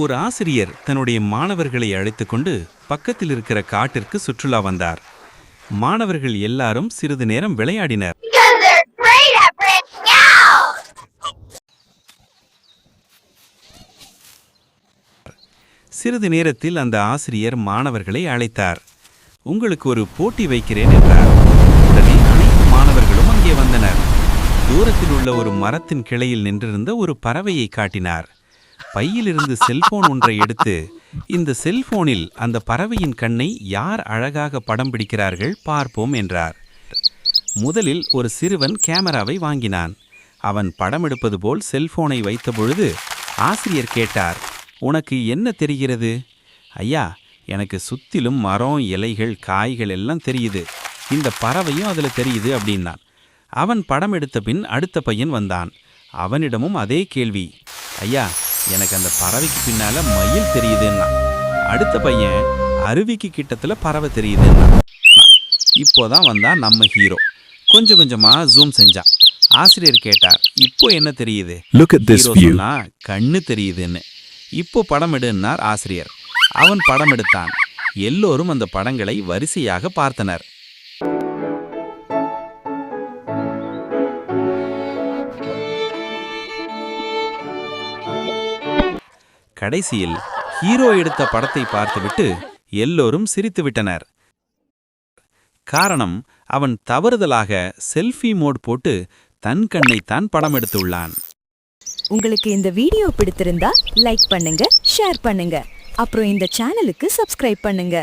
ஒரு ஆசிரியர் தன்னுடைய மாணவர்களை அழைத்துக்கொண்டு பக்கத்தில் இருக்கிற காட்டிற்கு சுற்றுலா வந்தார். மாணவர்கள் எல்லாரும் சிறிது நேரம் விளையாடினர். சிறிது நேரத்தில் அந்த ஆசிரியர் மாணவர்களை அழைத்தார். உங்களுக்கு ஒரு போட்டி வைக்கிறேன் என்றார். உடனே அனைத்து மாணவர்களும் அங்கே வந்தனர். தூரத்தில் உள்ள ஒரு மரத்தின் கிளையில் நின்றிருந்த ஒரு பறவையை காட்டினார். பையிலிருந்து செல்போன் ஒன்றை எடுத்து, இந்த செல்போனில் அந்த பறவையின் கண்ணை யார் அழகாக படம் பிடிக்கிறார்கள் பார்ப்போம் என்றார். முதலில் ஒரு சிறுவன் கேமராவை வாங்கினான். அவன் படம் எடுப்பது போல் செல்போனை வைத்தபொழுது ஆசிரியர் கேட்டார், உனக்கு என்ன தெரிகிறது? ஐயா, எனக்கு சுத்திலும் மரம், இலைகள், காய்கள் எல்லாம் தெரியுது. இந்த பறவையும் அதில் தெரியுது அப்படின்னான். அவன் படம் எடுத்த பின் அடுத்த பையன் வந்தான். அவனிடமும் அதே கேள்வி. ஐயா, எனக்கு அந்த பறவைக்கு பின்னால மயில் தெரியுதுன்னா. அடுத்த பையன், அருவிக்கு கிட்டத்துல பறவை தெரியுதுன்னா. இப்போதான் வந்தான் நம்ம ஹீரோ. கொஞ்சம் கொஞ்சமா ஜூம் செஞ்சான். ஆசிரியர் கேட்டார், இப்போ என்ன தெரியுது? ஹீரோ சொன்னா, கண்ணு தெரியுதுன்னு. இப்போ படம் எடுன்னார் ஆசிரியர். அவன் படம் எடுத்தான். எல்லோரும் அந்த படங்களை வரிசையாக பார்த்தனர். கடைசியில் ஹீரோ எடுத்த படத்தை பார்த்துவிட்டு எல்லோரும் சிரித்துவிட்டனர். காரணம், அவன் தவறுதலாக செல்ஃபி மோட் போட்டு தன் கண்ணைத்தான் படம் எடுத்துள்ளான். உங்களுக்கு இந்த வீடியோ பிடித்திருந்தா லைக் பண்ணுங்க, ஷேர் பண்ணுங்க, அப்புறம் இந்த சேனலுக்கு சப்ஸ்கிரைப் பண்ணுங்க.